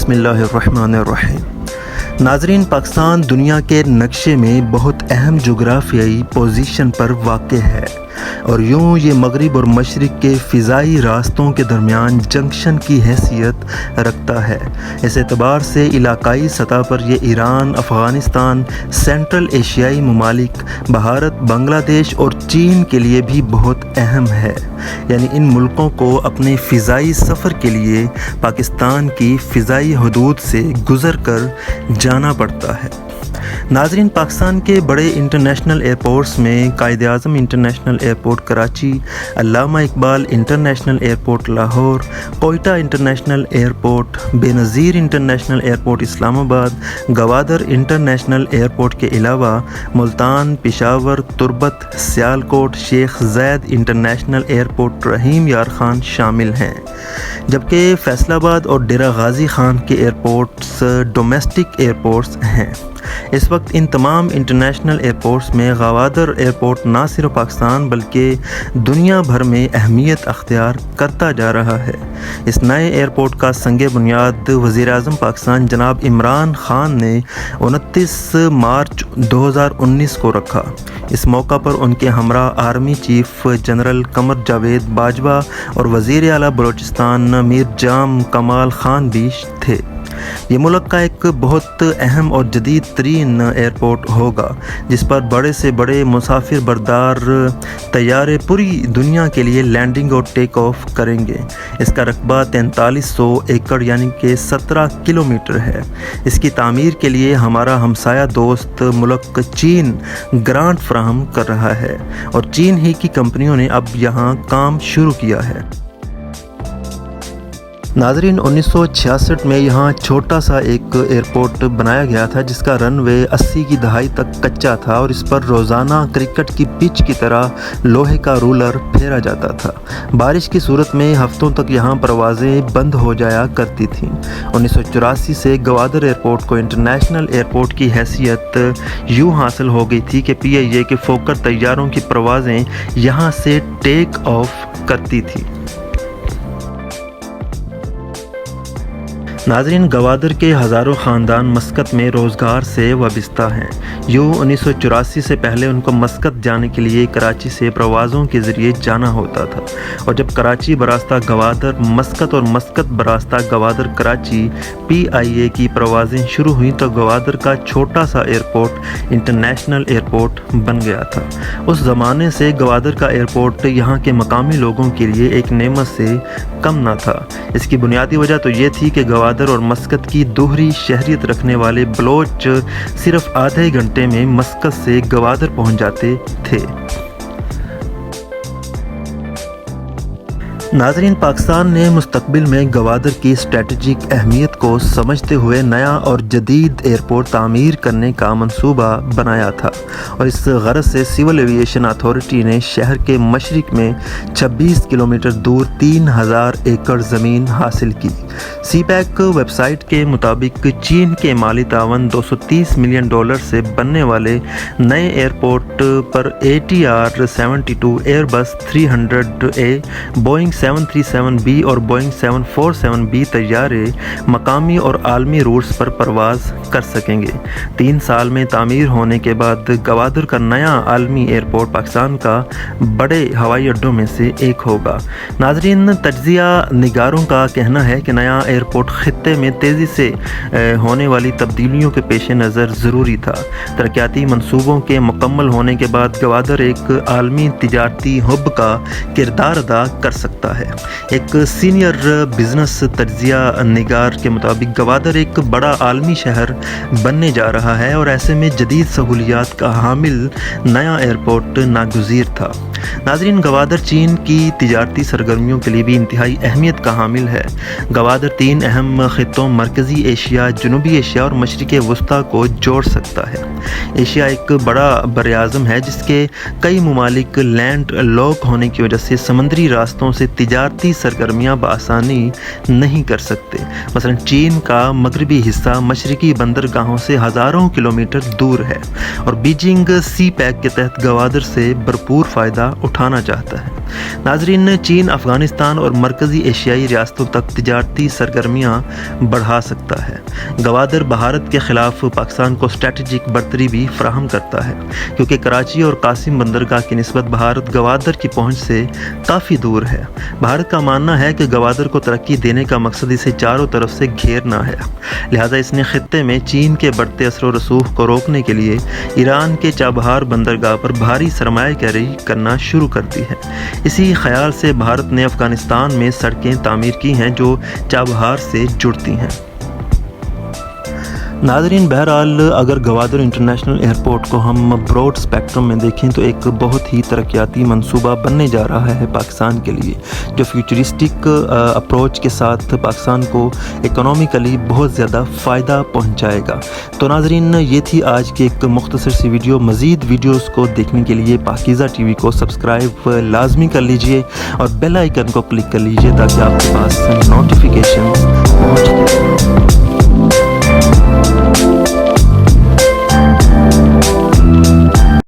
بسم اللہ الرحمن الرحیم۔ ناظرین، پاکستان دنیا کے نقشے میں بہت اہم جغرافیائی پوزیشن پر واقع ہے اور یوں یہ مغرب اور مشرق کے فضائی راستوں کے درمیان جنکشن کی حیثیت رکھتا ہے۔ اس اعتبار سے علاقائی سطح پر یہ ایران، افغانستان، سینٹرل ایشیائی ممالک، بھارت، بنگلہ دیش اور چین کے لیے بھی بہت اہم ہے، یعنی ان ملکوں کو اپنے فضائی سفر کے لیے پاکستان کی فضائی حدود سے گزر کر جانا پڑتا ہے۔ ناظرین، پاکستان کے بڑے انٹرنیشنل ایئرپورٹس میں قائد اعظم انٹرنیشنل ایئرپورٹ کراچی، علامہ Iqbal international airport Lahore, Quetta international airport, بے نظیر انٹرنیشنل ایئرپورٹ اسلام آباد، گوادر انٹرنیشنل ایئرپورٹ کے علاوہ ملتان، پشاور، تربت، سیالکوٹ، شیخ زید انٹرنیشنل ایئرپورٹ رحیم یار خان شامل ہیں، جبکہ فیصل آباد اور ڈیرہ غازی خان کے ایئرپورٹس ڈومیسٹک ایئرپورٹس ہیں۔ اس وقت ان تمام انٹرنیشنل ایئرپورٹس میں گوادر ایئرپورٹ نہ صرف پاکستان بلکہ دنیا بھر میں اہمیت اختیار کرتا جا رہا ہے۔ اس نئے ایئرپورٹ کا سنگ بنیاد وزیر اعظم پاکستان جناب عمران خان نے 29 مارچ 2019 کو رکھا۔ اس موقع پر ان کے ہمراہ army chief general Qamar Javed Bajwa اور وزیر اعلیٰ بلوچستان میر جام کمال خان بھی تھے۔ یہ ملک کا ایک بہت اہم اور جدید ترین ایئرپورٹ ہوگا جس پر بڑے سے بڑے مسافر بردار طیارے پوری دنیا کے لیے لینڈنگ اور ٹیک آف کریں گے۔ اس کا رقبہ 4300 ایکڑ یعنی کہ 17 کلومیٹر ہے۔ اس کی تعمیر کے لیے ہمارا ہمسایہ دوست ملک چین گرانٹ فراہم کر رہا ہے اور چین ہی کی کمپنیوں نے اب یہاں کام شروع کیا ہے۔ ناظرین، 1966 میں یہاں چھوٹا سا ایک ایئرپورٹ بنایا گیا تھا جس کا رن وے 80 کی دہائی تک کچا تھا اور اس پر روزانہ کرکٹ کی پچ کی طرح لوہے کا رولر پھیرا جاتا تھا۔ بارش کی صورت میں ہفتوں تک یہاں پروازیں بند ہو جایا کرتی تھیں۔ 1984 سے گوادر ایئرپورٹ کو انٹرنیشنل ایئرپورٹ کی حیثیت یوں حاصل ہو گئی تھی کہ PIA کے فوکر طیاروں کی پروازیں یہاں سے ٹیک آف کرتی تھیں۔ ناظرین، گوادر کے ہزاروں خاندان مسقط میں روزگار سے وابستہ ہیں۔ یوں 1984 سے پہلے ان کو مسقط جانے کے لیے کراچی سے پروازوں کے ذریعے جانا ہوتا تھا، اور جب کراچی براستہ گوادر مسقط اور مسقط براستہ گوادر کراچی PIA کی پروازیں شروع ہوئیں تو گوادر کا چھوٹا سا ایئرپورٹ انٹرنیشنل ایئرپورٹ بن گیا تھا۔ اس زمانے سے گوادر کا ایئرپورٹ یہاں کے مقامی لوگوں کے لیے ایک نعمت سے کم نہ تھا۔ اس کی بنیادی وجہ تو یہ تھی کہ گوادر اور مسقط کی دوہری شہریت رکھنے والے بلوچ صرف آدھے گھنٹے میں مسقط سے گوادر پہنچ جاتے تھے۔ ناظرین، پاکستان نے مستقبل میں گوادر کی اسٹریٹجک اہمیت کو سمجھتے ہوئے نیا اور جدید ایئرپورٹ تعمیر کرنے کا منصوبہ بنایا تھا، اور اس غرض سے سول ایوییشن اتھارٹی نے شہر کے مشرق میں 26 کلومیٹر دور 3000 ایکڑ زمین حاصل کی۔ سی پیک ویب سائٹ کے مطابق چین کے مالی تعاون $230 ملین سے بننے والے نئے ایئرپورٹ پر ATR 72 ایئر بس 300A، بوئنگ 737B اور بوئنگ 747B طیارے مقامی اور عالمی روٹس پر پرواز کر سکیں گے۔ 3 سال میں تعمیر ہونے کے بعد گوادر کا نیا عالمی ایئرپورٹ پاکستان کا بڑے ہوائی اڈوں میں سے ایک ہوگا۔ ناظرین، تجزیہ نگاروں کا کہنا ہے کہ نیا ایئرپورٹ خطے میں تیزی سے ہونے والی تبدیلیوں کے پیش نظر ضروری تھا۔ ترقیاتی منصوبوں کے مکمل ہونے کے بعد گوادر ایک عالمی تجارتی ہب کا کردار ادا کر سکتا ہے۔ ایک سینئر بزنس تجزیہ نگار کے مطابق گوادر ایک بڑا عالمی شہر بننے جا رہا ہے اور ایسے میں جدید سہولیات کا حامل نیا ایئرپورٹ ناگزیر تھا۔ ناظرین، گوادر چین کی تجارتی سرگرمیوں کے لیے بھی انتہائی اہمیت کا حامل ہے۔ گوادر 3 اہم خطوں مرکزی ایشیا، جنوبی ایشیا اور مشرق وسطیٰ کو جوڑ سکتا ہے۔ ایشیا ایک بڑا بر اعظم ہے جس کے کئی ممالک لینڈ لاک ہونے کی وجہ سے سمندری راستوں سے تجارتی سرگرمیاں بآسانی نہیں کر سکتے۔ مثلا چین کا مغربی حصہ مشرقی بندرگاہوں سے ہزاروں کلومیٹر دور ہے اور بیجنگ سی پیک کے تحت گوادر سے بھرپور فائدہ اٹھانا چاہتا ہے۔ ناظرین، چین افغانستان اور مرکزی ایشیائی ریاستوں تک تجارتی سرگرمیاں بڑھا سکتا ہے۔ گوادر بھارت کے خلاف پاکستان کو اسٹریٹجک برتری بھی فراہم کرتا ہے، کیونکہ کراچی اور قاسم بندرگاہ کی نسبت بھارت گوادر کی پہنچ سے کافی دور ہے۔ بھارت کا ماننا ہے کہ گوادر کو ترقی دینے کا مقصد اسے چاروں طرف سے گھیرنا ہے، لہذا اس نے خطے میں چین کے بڑھتے اثر و رسوخ کو روکنے کے لیے ایران کے چابہار بندرگاہ پر بھاری سرمایہ کاری کرنا شروع کر دی ہے۔ اسی خیال سے بھارت نے افغانستان میں سڑکیں تعمیر کی ہیں جو چابہار سے جڑتی ہیں۔ ناظرین، بہرحال اگر گوادر انٹرنیشنل ایئرپورٹ کو ہم براڈ اسپیکٹرم میں دیکھیں تو ایک بہت ہی ترقیاتی منصوبہ بننے جا رہا ہے پاکستان کے لیے، جو فیوچرسٹک اپروچ کے ساتھ پاکستان کو اکنامیکلی بہت زیادہ فائدہ پہنچائے گا۔ تو ناظرین، یہ تھی آج کی ایک مختصر سی ویڈیو۔ مزید ویڈیوز کو دیکھنے کے لیے پاکیزہ ٹی وی کو سبسکرائب لازمی کر لیجئے اور بیل آئیکن کو کلک کر لیجئے تاکہ آپ کے پاس